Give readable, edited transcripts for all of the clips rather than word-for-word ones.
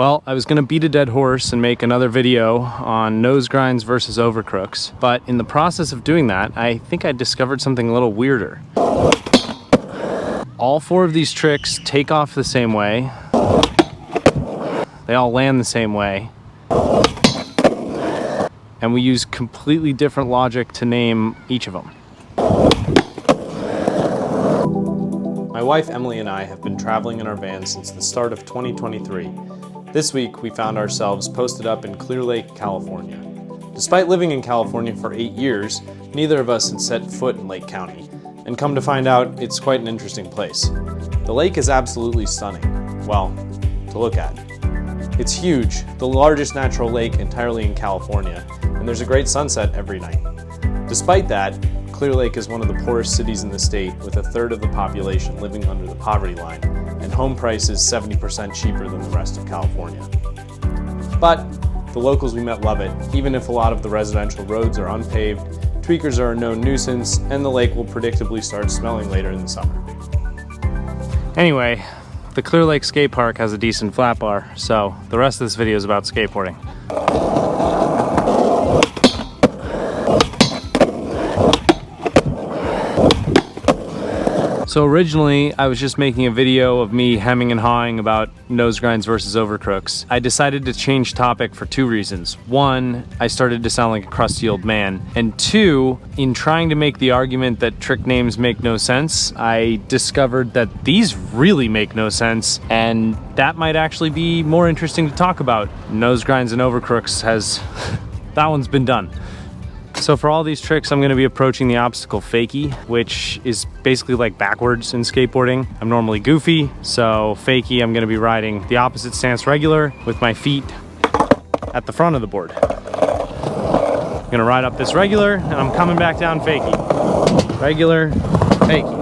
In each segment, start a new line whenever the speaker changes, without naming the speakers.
Well, I was gonna beat a dead horse and make another video on nose grinds versus overcrooks, but in the process of doing that, I think I discovered something a little weirder. All 4 of these tricks take off the same way. They all land the same way. And we use completely different logic to name each of them. My wife Emily and I have been traveling in our van since the start of 2023. This week, we found ourselves posted up in Clearlake, California. Despite living in California for 8 years, neither of us had set foot in Lake County, and come to find out, it's quite an interesting place. The lake is absolutely stunning, well, to look at. It's huge, the largest natural lake entirely in California, and there's a great sunset every night. Despite that, Clearlake is one of the poorest cities in the state, with 1/3 of the population living under the poverty line, and home prices 70% cheaper than the rest of California. But the locals we met love it, even if a lot of the residential roads are unpaved, tweakers are a known nuisance, and the lake will predictably start smelling later in the summer. Anyway, the Clearlake skate park has a decent flat bar, so the rest of this video is about skateboarding. So originally, I was just making a video of me hemming and hawing about nose grinds versus overcrooks. I decided to change topic for 2 reasons. 1, I started to sound like a crusty old man. And 2, in trying to make the argument that trick names make no sense, I discovered that these really make no sense, and that might actually be more interesting to talk about. Nose grinds and overcrooks has, that one's been done. So for all these tricks, I'm gonna be approaching the obstacle fakie, which is basically like backwards in skateboarding. I'm normally goofy, so fakie, I'm gonna be riding the opposite stance regular with my feet at the front of the board. I'm gonna ride up this regular, and I'm coming back down fakie. Regular, fakie.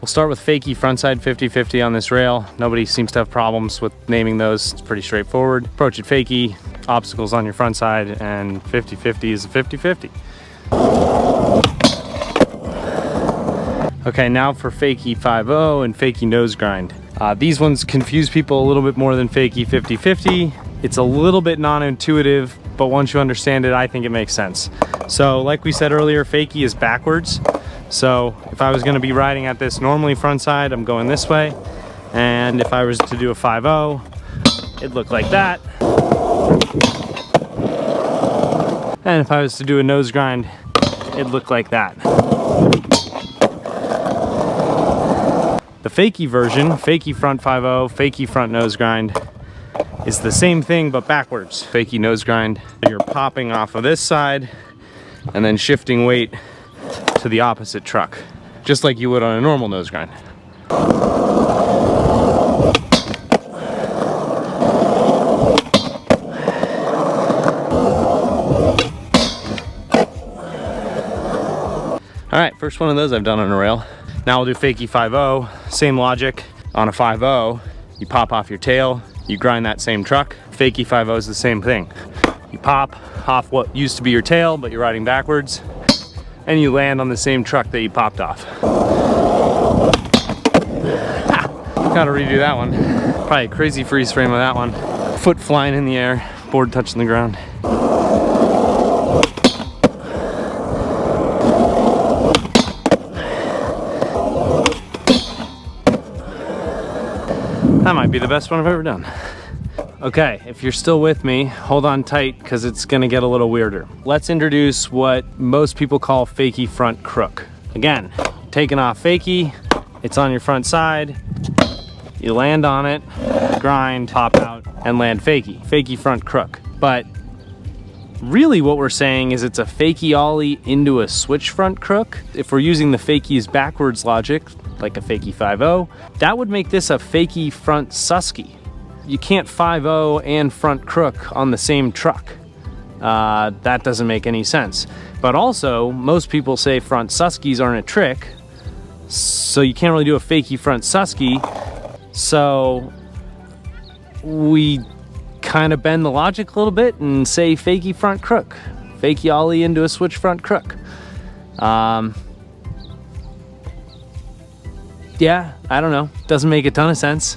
We'll start with Fakie Frontside 50-50 on this rail. Nobody seems to have problems with naming those. It's pretty straightforward. Approach it fakie, obstacles on your front side, and 50-50 is a 50-50. Okay, now for Fakie 5-0 and Fakie Nose Grind. These ones confuse people a little bit more than Fakie 50-50. It's a little bit non-intuitive, but once you understand it, I think it makes sense. So like we said earlier, fakie is backwards. So if I was gonna be riding at this normally front side, I'm going this way. And if I was to do a 5-0, it'd look like that. And if I was to do a nose grind, it'd look like that. The fakie version, Fakie Front 5-0, Fakie Front Nose Grind, is the same thing but backwards. Fakie Nose Grind, you're popping off of this side and then shifting weight to the opposite truck, just like you would on a normal nose grind. All right, first one of those I've done on a rail. Now we'll do Fakie 5-0, same logic. On a 5-0, you pop off your tail, you grind that same truck. Fakie 5-0 is the same thing. You pop off what used to be your tail, but you're riding backwards, and you land on the same truck that you popped off. Gotta redo that one. Probably a crazy freeze frame of that one. Foot flying in the air, board touching the ground. That might be the best one I've ever done. Okay, if you're still with me, hold on tight because it's gonna get a little weirder. Let's introduce what most people call Fakie Front Crook. Again, taking off fakie, it's on your front side, you land on it, grind, pop out, and land fakie. Fakie Front Crook. But really what we're saying is it's a fakie ollie into a switch front crook. If we're using the fakies backwards logic, like a Fakie 5-0, that would make this a Fakie Front Susky. You can't 5-0 and front crook on the same truck. That doesn't make any sense. But also, most people say front Suskies aren't a trick, so you can't really do a Fakie Front Susky. So we kind of bend the logic a little bit and say Fakie Front Crook. Fakie ollie into a switch front crook. Yeah, I don't know. Doesn't make a ton of sense.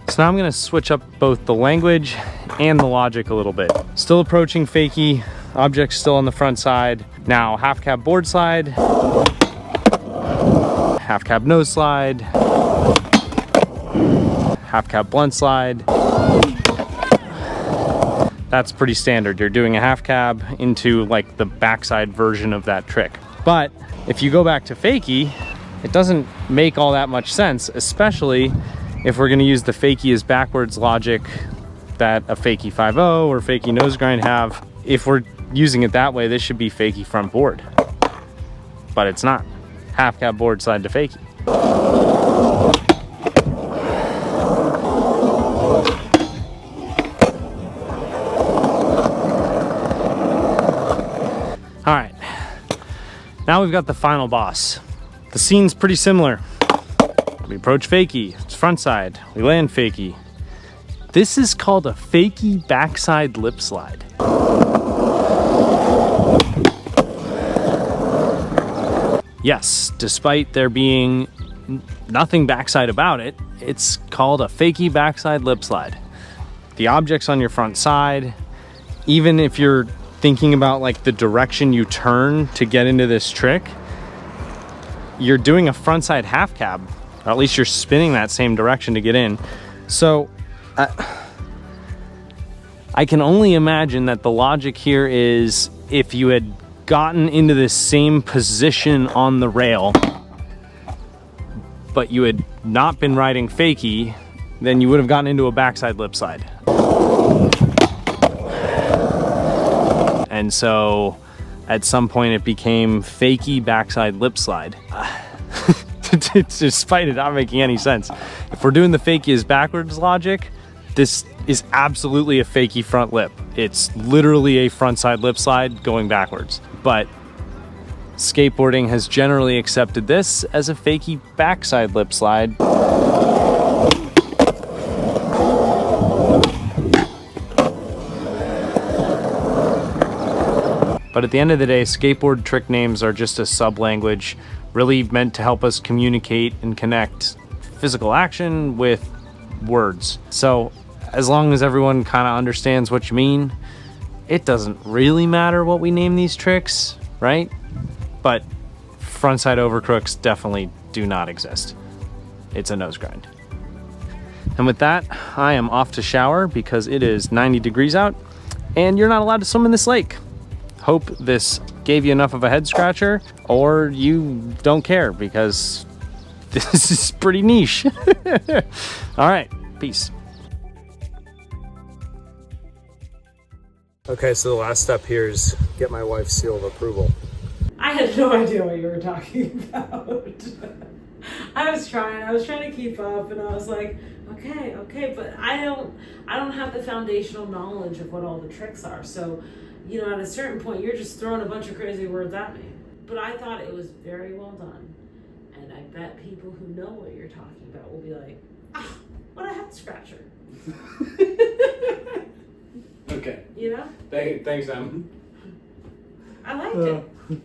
So now I'm gonna switch up both the language and the logic a little bit. Still approaching fakie, objects still on the front side. Now half-cab board slide, half-cab nose slide, half-cab blunt slide. That's pretty standard. You're doing a half-cab into like the backside version of that trick. But if you go back to fakie, it doesn't make all that much sense, especially if we're gonna use the fakie as backwards logic that a Fakie 5.0 or Fakie Nosegrind have. If we're using it that way, this should be Fakie front board, but it's not. Half cab board slide to fakie. All right, now we've got the final boss. The scene's pretty similar. We approach fakie, it's front side, we land fakie. This is called a Fakie backside lip slide. Yes, despite there being nothing backside about it, it's called a Fakie backside lip slide. The object's on your front side. Even if you're thinking about like the direction you turn to get into this trick, you're doing a frontside half cab, or at least you're spinning that same direction to get in. So I can only imagine that the logic here is if you had gotten into this same position on the rail, but you had not been riding fakie, then you would have gotten into a backside lip slide. And so at some point it became fakie backside lip slide. Despite it not making any sense. If we're doing the fakie as backwards logic, this is absolutely a fakie front lip. It's literally a frontside lip slide going backwards. But skateboarding has generally accepted this as a fakie backside lip slide. But at the end of the day, skateboard trick names are just a sub-language really meant to help us communicate and connect physical action with words. So as long as everyone kind of understands what you mean, it doesn't really matter what we name these tricks, right? But frontside over crooks definitely do not exist. It's a nose grind. And with that, I am off to shower because it is 90 degrees out and you're not allowed to swim in this lake. Hope this gave you enough of a head scratcher, or you don't care because this is pretty niche. All right, peace. Okay, so the last step here is get my wife's seal of approval.
I had no idea what you were talking about. I was trying to keep up, and I was like, okay, but I don't have the foundational knowledge of what all the tricks are. So, you know, at a certain point, you're just throwing a bunch of crazy words at me. But I thought it was very well done, and I bet people who know what you're talking about will be like, ah, what a head scratcher.
Okay.
You know?
Thanks, Em.
I liked it.